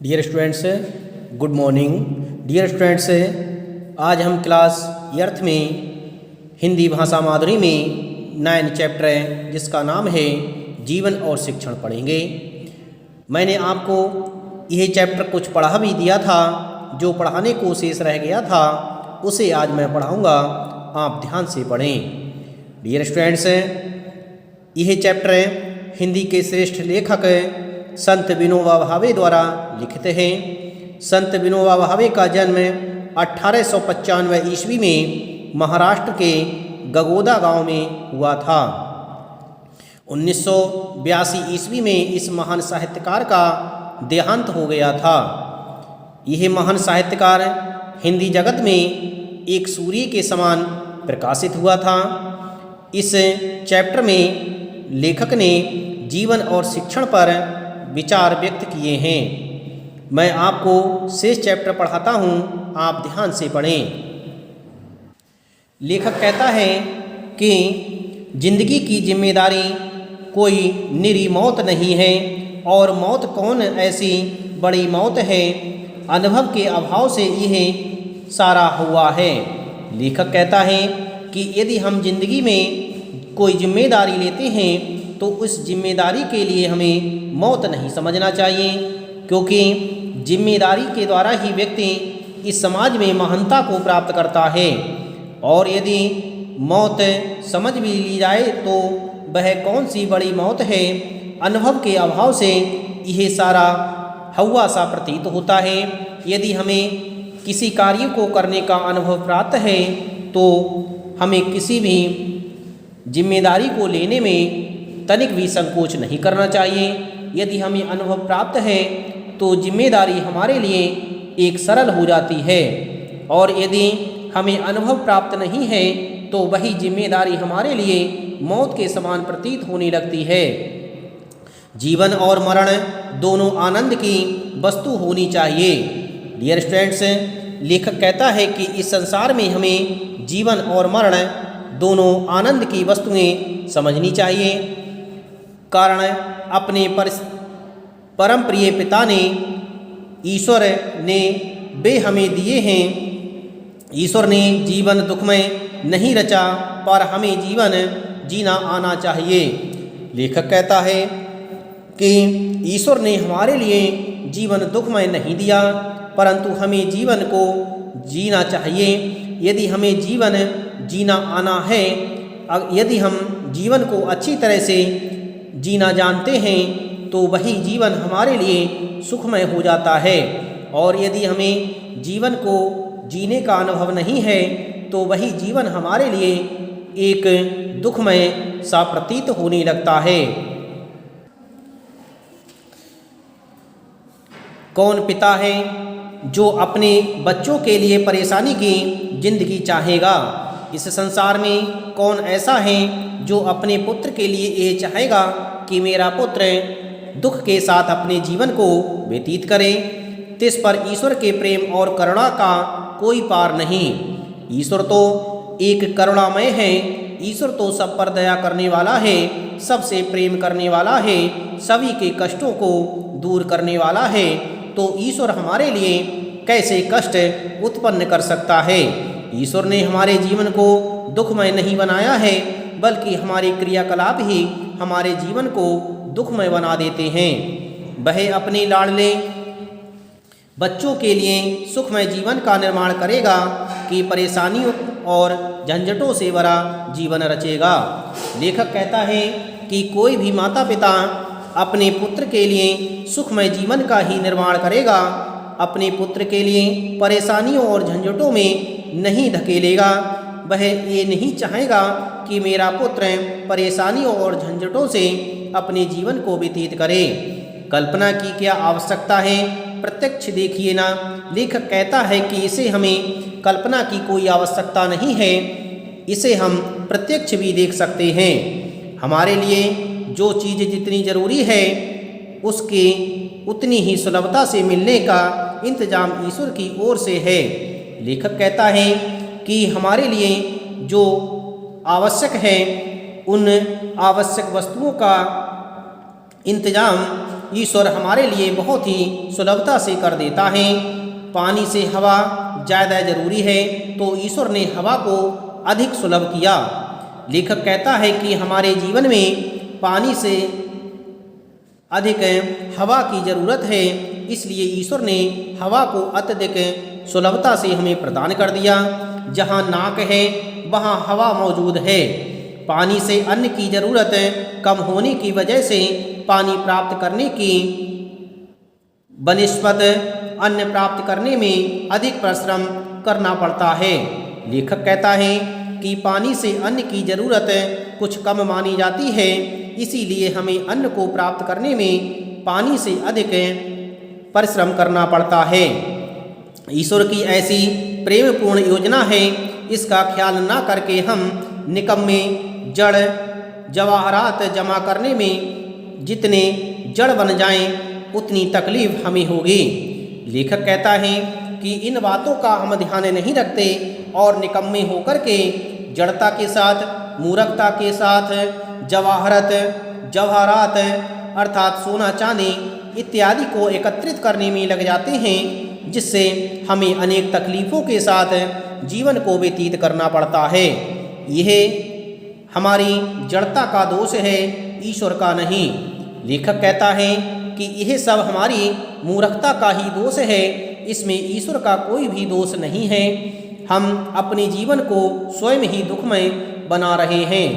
Dear students, good morning. Dear students, आज हम class 8th में हिंदी भाषा माधुरी में 9 चैप्टर है जिसका नाम है जीवन और शिक्षण पढ़ेंगे। मैंने आपको यह चैप्टर कुछ पढ़ा भी दिया था, जो पढ़ाने को शेष रह गया था उसे आज मैं पढ़ाऊँगा, आप ध्यान से पढ़ें। डियर स्टूडेंट्स, यह चैप्टर हिंदी के श्रेष्ठ लेखक संत विनोबा भावे द्वारा लिखित हैं। संत विनोबा भावे का जन्म 1895 ईस्वी में महाराष्ट्र के गगोदा गांव में हुआ था। 1982 ईस्वी में इस महान साहित्यकार का देहांत हो गया था। यह महान साहित्यकार हिंदी जगत में एक सूर्य के समान प्रकाशित हुआ था। इस चैप्टर में लेखक ने जीवन और शिक्षण पर विचार व्यक्त किए हैं। मैं आपको शेष चैप्टर पढ़ाता हूँ, आप ध्यान से पढ़ें। लेखक कहता है कि जिंदगी की जिम्मेदारी कोई निरी मौत नहीं है, और मौत कौन ऐसी बड़ी मौत है, अनुभव के अभाव से यह सारा हुआ है। लेखक कहता है कि यदि हम जिंदगी में कोई जिम्मेदारी लेते हैं तो उस जिम्मेदारी के लिए हमें मौत नहीं समझना चाहिए, क्योंकि जिम्मेदारी के द्वारा ही व्यक्ति इस समाज में महानता को प्राप्त करता है। और यदि मौत समझ भी ली जाए तो वह कौन सी बड़ी मौत है, अनुभव के अभाव से यह सारा हुआ सा प्रतीत होता है। यदि हमें किसी कार्य को करने का अनुभव प्राप्त है तो हमें किसी भी जिम्मेदारी को लेने में तनिक भी संकोच नहीं करना चाहिए। यदि हमें अनुभव प्राप्त है तो जिम्मेदारी हमारे लिए एक सरल हो जाती है, और यदि हमें अनुभव प्राप्त नहीं है तो वही जिम्मेदारी हमारे लिए मौत के समान प्रतीत होने लगती है। जीवन और मरण दोनों आनंद की वस्तु होनी चाहिए। डियर स्टूडेंट्स, लेखक कहता है कि इस संसार में हमें जीवन और मरण दोनों आनंद की वस्तुएं समझनी चाहिए। कारण अपने परम प्रिय पिता ने ईश्वर ने वे हमें दिए हैं। ईश्वर ने जीवन दुखमय नहीं रचा, पर हमें जीवन जीना आना चाहिए। लेखक कहता है कि ईश्वर ने हमारे लिए जीवन दुखमय नहीं दिया, परंतु हमें जीवन को जीना चाहिए। यदि हमें जीवन जीना आना है, यदि हम जीवन को अच्छी तरह से जीना जानते हैं तो वही जीवन हमारे लिए सुखमय हो जाता है, और यदि हमें जीवन को जीने का अनुभव नहीं है तो वही जीवन हमारे लिए एक दुखमय सा प्रतीत होने लगता है। कौन पिता है जो अपने बच्चों के लिए परेशानी की जिंदगी चाहेगा? इस संसार में कौन ऐसा है जो अपने पुत्र के लिए ये चाहेगा कि मेरा पुत्र दुख के साथ अपने जीवन को व्यतीत करे? तिस पर ईश्वर के प्रेम और करुणा का कोई पार नहीं। ईश्वर तो एक करुणामय है। ईश्वर तो सब पर दया करने वाला है, सबसे प्रेम करने वाला है, सभी के कष्टों को दूर करने वाला है। तो ईश्वर हमारे लिए कैसे कष्ट उत्पन्न कर सकता है? ईश्वर ने हमारे जीवन को दुखमय नहीं बनाया है, बल्कि हमारे क्रियाकलाप ही हमारे जीवन को दुखमय बना देते हैं। वह अपने लाडले बच्चों के लिए सुखमय जीवन का निर्माण करेगा कि परेशानियों और झंझटों से भरा जीवन रचेगा। लेखक कहता है कि कोई भी माता पिता अपने पुत्र के लिए सुखमय जीवन का ही निर्माण करेगा, अपने पुत्र के लिए परेशानियों और झंझटों में नहीं धकेलेगा। वह ये नहीं चाहेगा कि मेरा पुत्र परेशानियों और झंझटों से अपने जीवन को व्यतीत करे। कल्पना की क्या आवश्यकता है, प्रत्यक्ष देखिए ना। लेखक कहता है कि इसे हमें कल्पना की कोई आवश्यकता नहीं है, इसे हम प्रत्यक्ष भी देख सकते हैं। हमारे लिए जो चीज़ जितनी ज़रूरी है उसके उतनी ही सुलभता से मिलने का इंतजाम ईश्वर की ओर से है। लेखक कहता है कि हमारे लिए जो आवश्यक है उन आवश्यक वस्तुओं का इंतजाम ईश्वर हमारे लिए बहुत ही सुलभता से कर देता है। पानी से हवा ज़्यादा जरूरी है तो ईश्वर ने हवा को अधिक सुलभ किया। लेखक कहता है कि हमारे जीवन में पानी से अधिक हवा की ज़रूरत है, इसलिए ईश्वर ने हवा को अत्यधिक सुलभता से हमें प्रदान कर दिया। जहाँ नाक है वहाँ हवा मौजूद है। पानी से अन्न की ज़रूरत कम होने की वजह से पानी प्राप्त करने की बनिस्बत अन्न प्राप्त करने में अधिक परिश्रम करना पड़ता है। लेखक कहता है कि पानी से अन्न की ज़रूरत कुछ कम मानी जाती है, इसीलिए हमें अन्न को प्राप्त करने में पानी से अधिक परिश्रम करना पड़ता है। ईश्वर की ऐसी प्रेमपूर्ण योजना है, इसका ख्याल ना करके हम निकम्मे जड़ जवाहरात जमा करने में जितने जड़ बन जाएं उतनी तकलीफ हमें होगी। लेखक कहता है कि इन बातों का हम ध्यान नहीं रखते और निकम्मे होकर के जड़ता के साथ, मूर्खता के साथ जवाहरात अर्थात सोना चांदी इत्यादि को एकत्रित करने में लग जाते हैं, जिससे हमें अनेक तकलीफ़ों के साथ जीवन को व्यतीत करना पड़ता है। यह हमारी जड़ता का दोष है, ईश्वर का नहीं। लेखक कहता है कि यह सब हमारी मूर्खता का ही दोष है, इसमें ईश्वर का कोई भी दोष नहीं है। हम अपने जीवन को स्वयं ही दुखमय बना रहे हैं।